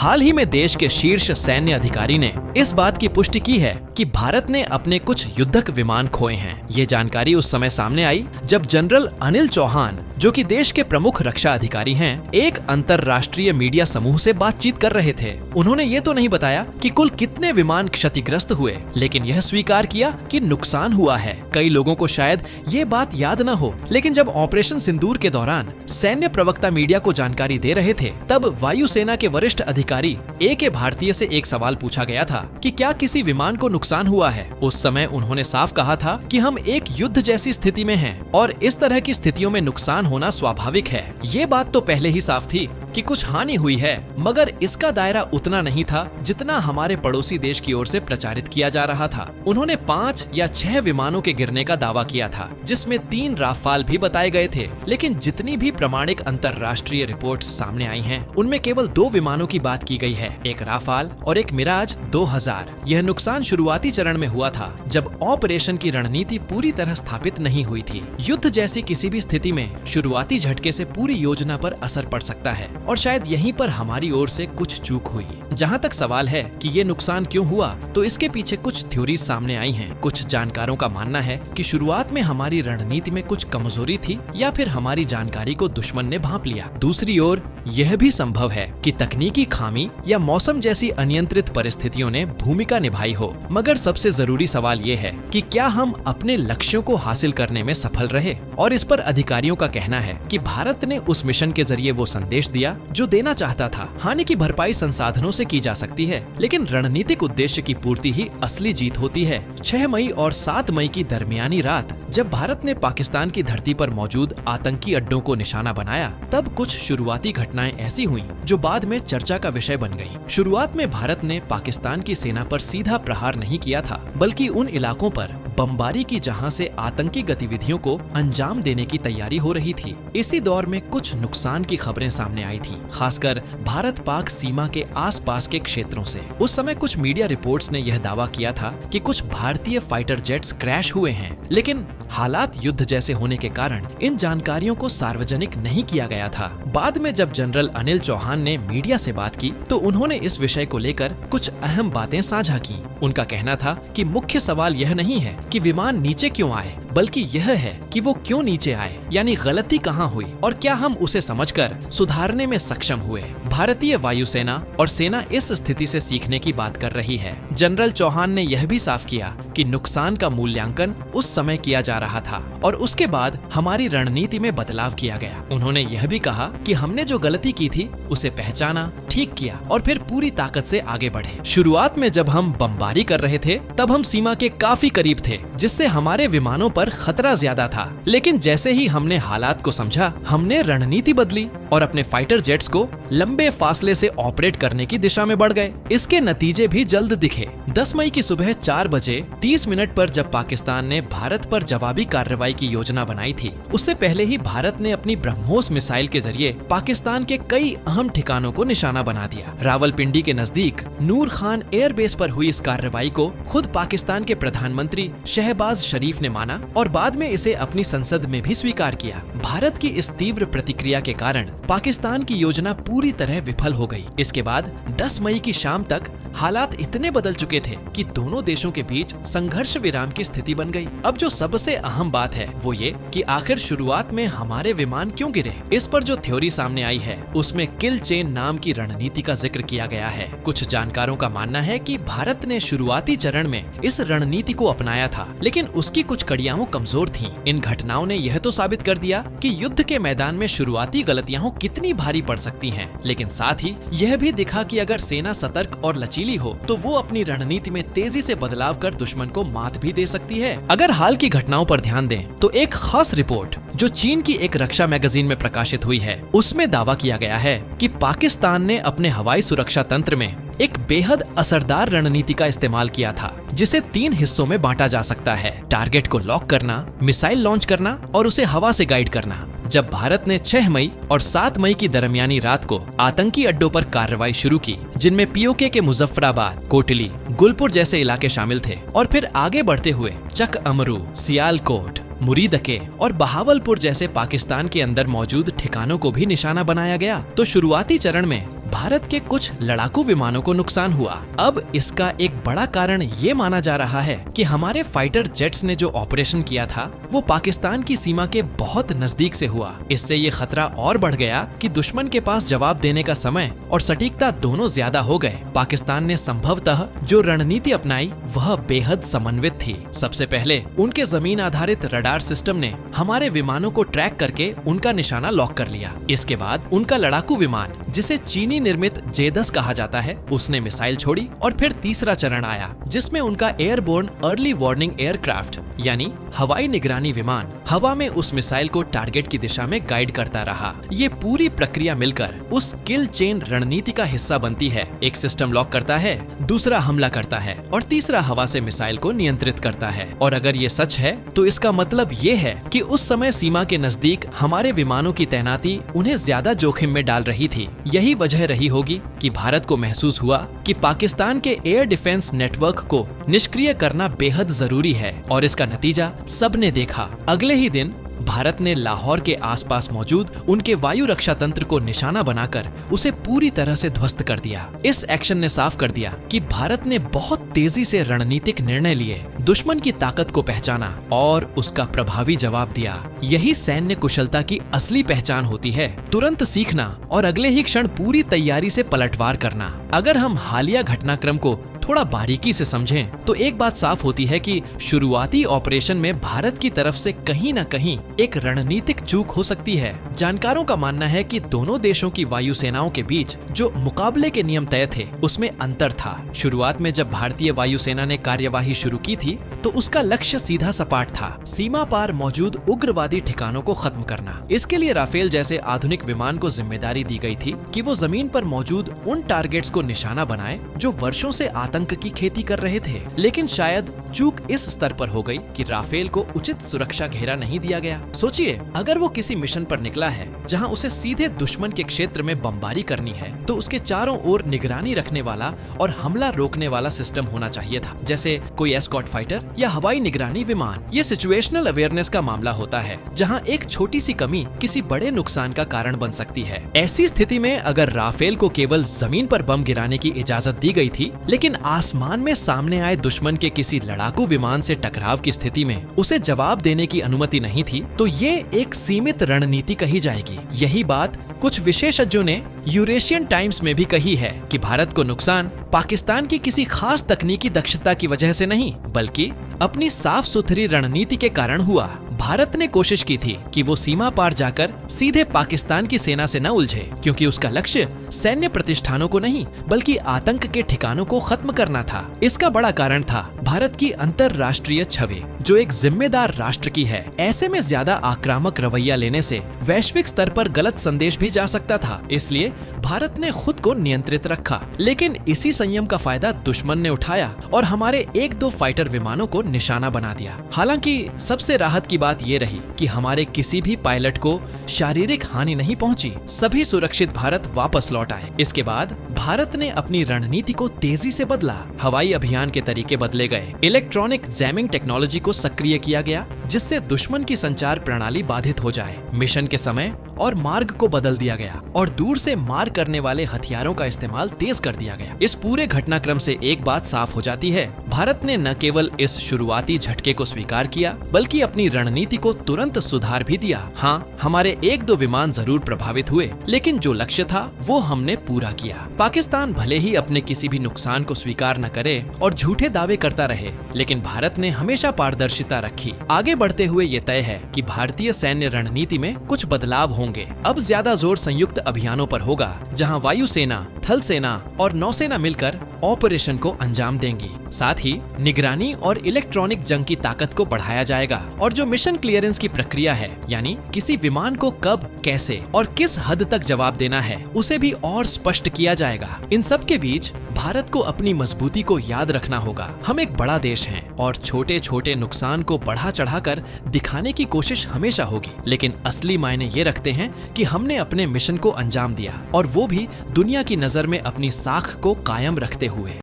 हाल ही में देश के शीर्ष सैन्य अधिकारी ने इस बात की पुष्टि की है कि भारत ने अपने कुछ युद्धक विमान खोए हैं। ये जानकारी उस समय सामने आई जब जनरल अनिल चौहान, जो कि देश के प्रमुख रक्षा अधिकारी हैं, एक अंतर्राष्ट्रीय मीडिया समूह से बातचीत कर रहे थे। उन्होंने ये तो नहीं बताया कि कुल कितने विमान क्षतिग्रस्त हुए, लेकिन यह स्वीकार किया कि नुकसान हुआ है। कई लोगों को शायद ये बात याद न हो, लेकिन जब ऑपरेशन सिंदूर के दौरान सैन्य प्रवक्ता मीडिया को जानकारी दे रहे थे, तब वायुसेना के वरिष्ठ अधिकारी A.K. भारतीय से एक सवाल पूछा गया था कि क्या किसी विमान को नुकसान हुआ है। उस समय उन्होंने साफ कहा था कि हम एक युद्ध जैसी स्थिति में हैं और इस तरह की स्थितियों में नुकसान होना स्वाभाविक है। ये बात तो पहले ही साफ थी कि कुछ हानि हुई है, मगर इसका दायरा उतना नहीं था जितना हमारे पड़ोसी देश की ओर से प्रचारित किया जा रहा था। उन्होंने 5 या 6 विमानों के गिरने का दावा किया था, जिसमें 3 राफाल भी बताए गए थे, लेकिन जितनी भी प्रमाणिक अंतर्राष्ट्रीय रिपोर्ट्स सामने आई हैं, उनमें केवल 2 विमानों की बात की गई है, एक राफाल और एक मिराज 2000। यह नुकसान शुरुआती चरण में हुआ था, जब ऑपरेशन की रणनीति पूरी तरह स्थापित नहीं हुई थी। युद्ध जैसी किसी भी स्थिति में शुरुआती झटके से पूरी योजना पर असर पड़ सकता है, और शायद यहीं पर हमारी ओर से कुछ चूक हुई। जहां तक सवाल है कि ये नुकसान क्यों हुआ, तो इसके पीछे कुछ थ्योरीज सामने आई हैं। कुछ जानकारों का मानना है कि शुरुआत में हमारी रणनीति में कुछ कमजोरी थी, या फिर हमारी जानकारी को दुश्मन ने भांप लिया। दूसरी ओर यह भी संभव है कि तकनीकी खामी या मौसम जैसी अनियंत्रित परिस्थितियों ने भूमिका निभाई हो। मगर सबसे जरूरी सवाल ये है कि क्या हम अपने लक्ष्यों को हासिल करने में सफल रहे। और इस पर अधिकारियों का कहना है कि भारत ने उस मिशन के जरिए वो संदेश दिया जो देना चाहता था। हानि की भरपाई संसाधनों से की जा सकती है, लेकिन रणनीतिक उद्देश्य की पूर्ति ही असली जीत होती है। 6 मई और 7 मई की दरमियानी रात जब भारत ने पाकिस्तान की धरती पर मौजूद आतंकी अड्डों को निशाना बनाया, तब कुछ शुरुआती घटनाएं ऐसी हुई जो बाद में चर्चा का विषय बन गई। शुरुआत में भारत ने पाकिस्तान की सेना पर सीधा प्रहार नहीं किया था, बल्कि उन इलाकों पर बमबारी की जहां से आतंकी गतिविधियों को अंजाम देने की तैयारी हो रही थी। इसी दौर में कुछ नुकसान की खबरें सामने आई थी, खासकर भारत पाक सीमा के आसपास के क्षेत्रों से। उस समय कुछ मीडिया रिपोर्ट्स ने यह दावा किया था कि कुछ भारतीय फाइटर जेट्स क्रैश हुए हैं, लेकिन हालात युद्ध जैसे होने के कारण इन जानकारियों को सार्वजनिक नहीं किया गया था। बाद में जब जनरल अनिल चौहान ने मीडिया से बात की, तो उन्होंने इस विषय को लेकर कुछ अहम बातें साझा की। उनका कहना था कि मुख्य सवाल यह नहीं है कि विमान नीचे क्यों आए, बल्कि यह है कि वो क्यों नीचे आए, यानी गलती कहाँ हुई और क्या हम उसे समझकर सुधारने में सक्षम हुए। भारतीय वायुसेना और सेना इस स्थिति से सीखने की बात कर रही है। जनरल चौहान ने यह भी साफ किया कि नुकसान का मूल्यांकन उस समय किया जा रहा था और उसके बाद हमारी रणनीति में बदलाव किया गया। उन्होंने यह भी कहा कि हमने जो गलती की थी उसे पहचाना, ठीक किया और फिर पूरी ताकत से आगे बढ़े। शुरुआत में जब हम बमबारी कर रहे थे, तब हम सीमा के काफी करीब थे, जिससे हमारे विमानों पर खतरा ज्यादा था। लेकिन जैसे ही हमने हालात को समझा, हमने रणनीति बदली और अपने फाइटर जेट्स को लंबे फासले से ऑपरेट करने की दिशा में बढ़ गए। इसके नतीजे भी जल्द दिखे। 10 मई की सुबह 4 बजे 30 मिनट पर जब पाकिस्तान ने भारत पर जवाबी कार्रवाई की योजना बनाई थी, उससे पहले ही भारत ने अपनी ब्रह्मोस मिसाइल के जरिए पाकिस्तान के कई अहम ठिकानों को निशाना बना दिया। रावलपिंडी के नजदीक नूर खान एयरबेस पर हुई इस कार्रवाई को खुद पाकिस्तान के प्रधानमंत्री शहबाज शरीफ ने माना और बाद में इसे अपनी संसद में भी स्वीकार किया। भारत की इस तीव्र प्रतिक्रिया के कारण पाकिस्तान की योजना पूरी तरह विफल हो गई। इसके बाद 10 मई की शाम तक हालात इतने बदल चुके थे कि दोनों देशों के बीच संघर्ष विराम की स्थिति बन गई। अब जो सबसे अहम बात है वो ये कि आखिर शुरुआत में हमारे विमान क्यों गिरे। इस पर जो थ्योरी सामने आई है, उसमें किल चेन नाम की रणनीति का जिक्र किया गया है। कुछ जानकारों का मानना है कि भारत ने शुरुआती चरण में इस रणनीति को अपनाया था, लेकिन उसकी कुछ कड़ियां कमजोर थीं। इन घटनाओं ने यह तो साबित कर दिया कि युद्ध के मैदान में शुरुआती गलतियां कितनी भारी पड़ सकती हैं, लेकिन साथ ही यह भी दिखा कि अगर सेना सतर्क और लचीली हो तो वो अपनी रणनीति में तेजी से बदलाव कर दुश्मन को मात भी दे सकती है। अगर हाल की घटनाओं पर ध्यान दें, तो एक खास रिपोर्ट जो चीन की एक रक्षा मैगजीन में प्रकाशित हुई है, उसमें दावा किया गया है कि पाकिस्तान ने अपने हवाई सुरक्षा तंत्र में एक बेहद असरदार रणनीति का इस्तेमाल किया था, जिसे 3 हिस्सों में बांटा जा सकता है। टारगेट को लॉक करना, मिसाइल लॉन्च करना और उसे हवा से गाइड करना। जब भारत ने 6 मई और 7 मई की दरमियानी रात को आतंकी अड्डों पर कार्रवाई शुरू की, जिनमें पीओके के मुजफ्फराबाद, कोटली, गुलपुर जैसे इलाके शामिल थे, और फिर आगे बढ़ते हुए चक अमरू, सियालकोट, मुरीदके और बहावलपुर जैसे पाकिस्तान के अंदर मौजूद ठिकानों को भी निशाना बनाया गया, तो शुरुआती चरण में भारत के कुछ लड़ाकू विमानों को नुकसान हुआ। अब इसका एक बड़ा कारण ये माना जा रहा है कि हमारे फाइटर जेट्स ने जो ऑपरेशन किया था वो पाकिस्तान की सीमा के बहुत नजदीक से हुआ। इससे ये खतरा और बढ़ गया कि दुश्मन के पास जवाब देने का समय और सटीकता दोनों ज्यादा हो गए। पाकिस्तान ने संभवतः जो रणनीति अपनाई वह बेहद समन्वित थी। सबसे पहले उनके जमीन आधारित रडार सिस्टम ने हमारे विमानों को ट्रैक करके उनका निशाना लॉक कर लिया। इसके बाद उनका लड़ाकू विमान, जिसे चीनी निर्मित J-10 कहा जाता है, उसने मिसाइल छोड़ी और फिर तीसरा चरण आया जिसमें उनका एयरबोर्न अर्ली वार्निंग एयरक्राफ्ट यानी हवाई निगरानी विमान हवा में उस मिसाइल को टारगेट की दिशा में गाइड करता रहा। ये पूरी प्रक्रिया मिलकर उस किल चेन रणनीति का हिस्सा बनती है। एक सिस्टम लॉक करता है, दूसरा हमला करता है और तीसरा हवा से मिसाइल को नियंत्रित करता है। और अगर ये सच है तो इसका मतलब ये है कि उस समय सीमा के नजदीक हमारे विमानों की तैनाती उन्हें ज्यादा जोखिम में डाल रही थी। यही वजह रही होगी कि भारत को महसूस हुआ कि पाकिस्तान के एयर डिफेंस नेटवर्क को निष्क्रिय करना बेहद जरूरी है और इसका नतीजा सबने देखा। अगले ही दिन भारत ने लाहौर के आसपास मौजूद उनके वायु रक्षा तंत्र को निशाना बनाकर उसे पूरी तरह से ध्वस्त कर दिया। इस एक्शन ने साफ कर दिया कि भारत ने बहुत तेजी से रणनीतिक निर्णय लिए, दुश्मन की ताकत को पहचाना और उसका प्रभावी जवाब दिया। यही सैन्य कुशलता की असली पहचान होती है, तुरंत सीखना और अगले ही क्षण पूरी तैयारी से पलटवार करना। अगर हम हालिया घटनाक्रम को थोड़ा बारीकी से समझें तो एक बात साफ होती है कि शुरुआती ऑपरेशन में भारत की तरफ से कहीं न कहीं एक रणनीतिक चूक हो सकती है। जानकारों का मानना है कि दोनों देशों की वायुसेनाओं के बीच जो मुकाबले के नियम तय थे उसमें अंतर था। शुरुआत में जब भारतीय वायुसेना ने कार्यवाही शुरू की थी तो उसका लक्ष्य सीधा सपाट था, सीमा पार मौजूद उग्रवादी ठिकानों को खत्म करना। इसके लिए राफेल जैसे आधुनिक विमान को जिम्मेदारी दी गई थी कि वो जमीन पर मौजूद उन टारगेट्स को निशाना बनाए जो वर्षों से आतंक की खेती कर रहे थे। लेकिन शायद चूक इस स्तर पर हो गई कि राफेल को उचित सुरक्षा घेरा नहीं दिया गया। सोचिए, अगर वो किसी मिशन पर निकला है जहां उसे सीधे दुश्मन के क्षेत्र में बमबारी करनी है तो उसके चारों ओर निगरानी रखने वाला और हमला रोकने वाला सिस्टम होना चाहिए था, जैसे कोई एस्कॉर्ट फाइटर या हवाई निगरानी विमान। ये सिचुएशनल अवेयरनेस का मामला होता है जहां एक छोटी सी कमी किसी बड़े नुकसान का कारण बन सकती है। ऐसी स्थिति में अगर राफेल को केवल जमीन पर बम गिराने की इजाजत दी गई थी लेकिन आसमान में सामने आए दुश्मन के किसी लड़ाकू विमान से टकराव की स्थिति में उसे जवाब देने की अनुमति नहीं थी तो ये एक सीमित रणनीति कही जाएगी। यही बात कुछ विशेषज्ञों ने यूरेशियन टाइम्स में भी कही है कि भारत को नुकसान पाकिस्तान की किसी खास तकनीकी दक्षता की वजह से नहीं बल्कि अपनी साफ सुथरी रणनीति के कारण हुआ। भारत ने कोशिश की थी कि वो सीमा पार जाकर सीधे पाकिस्तान की सेना से न उलझे, क्योंकि उसका लक्ष्य सैन्य प्रतिष्ठानों को नहीं बल्कि आतंक के ठिकानों को खत्म करना था। इसका बड़ा कारण था भारत की अंतरराष्ट्रीय छवि जो एक जिम्मेदार राष्ट्र की है। ऐसे में ज्यादा आक्रामक रवैया लेने से वैश्विक स्तर पर गलत संदेश भी जा सकता था, इसलिए भारत ने खुद को नियंत्रित रखा। लेकिन इसी संयम का फायदा दुश्मन ने उठाया और हमारे 1-2 फाइटर विमानों को निशाना बना दिया। हालांकि सबसे राहत की बात ये रही कि हमारे किसी भी पायलट को शारीरिक हानि नहीं पहुंची, सभी सुरक्षित भारत वापस लौट आए। इसके बाद भारत ने अपनी रणनीति को तेजी से बदला। हवाई अभियान के तरीके बदले गए, इलेक्ट्रॉनिक जैमिंग टेक्नोलॉजी को सक्रिय किया गया जिससे दुश्मन की संचार प्रणाली बाधित हो जाए। मिशन के समय और मार्ग को बदल दिया गया और दूर से मार करने वाले हथियारों का इस्तेमाल तेज कर दिया गया। इस पूरे घटनाक्रम से एक बात साफ हो जाती है, भारत ने न केवल इस शुरुआती झटके को स्वीकार किया बल्कि अपनी रणनीति को तुरंत सुधार भी दिया। हाँ, हमारे 1-2 विमान जरूर प्रभावित हुए लेकिन जो लक्ष्य था वो हमने पूरा किया। पाकिस्तान भले ही अपने किसी भी नुकसान को स्वीकार न करे और झूठे दावे करता रहे, लेकिन भारत ने हमेशा पारदर्शिता रखी। आगे बढ़ते हुए ये तय है कि भारतीय सैन्य रणनीति में कुछ बदलाव होंगे। अब ज्यादा जोर संयुक्त अभियानों पर होगा जहां वायुसेना, थल सेना और नौसेना मिलकर ऑपरेशन को अंजाम देंगी। साथ ही निगरानी और इलेक्ट्रॉनिक जंग की ताकत को बढ़ाया जाएगा और जो मिशन क्लियरेंस की प्रक्रिया है, यानी किसी विमान को कब, कैसे और किस हद तक जवाब देना है, उसे भी और स्पष्ट किया जाएगा। इन सब के बीच भारत को अपनी मजबूती को याद रखना होगा। हम एक बड़ा देश हैं और छोटे छोटे नुकसान को बढ़ा चढ़ाकर दिखाने की कोशिश हमेशा होगी, लेकिन असली मायने ये रखते हैं कि हमने अपने मिशन को अंजाम दिया और वो भी दुनिया की नजर में अपनी साख को कायम रखते हुए।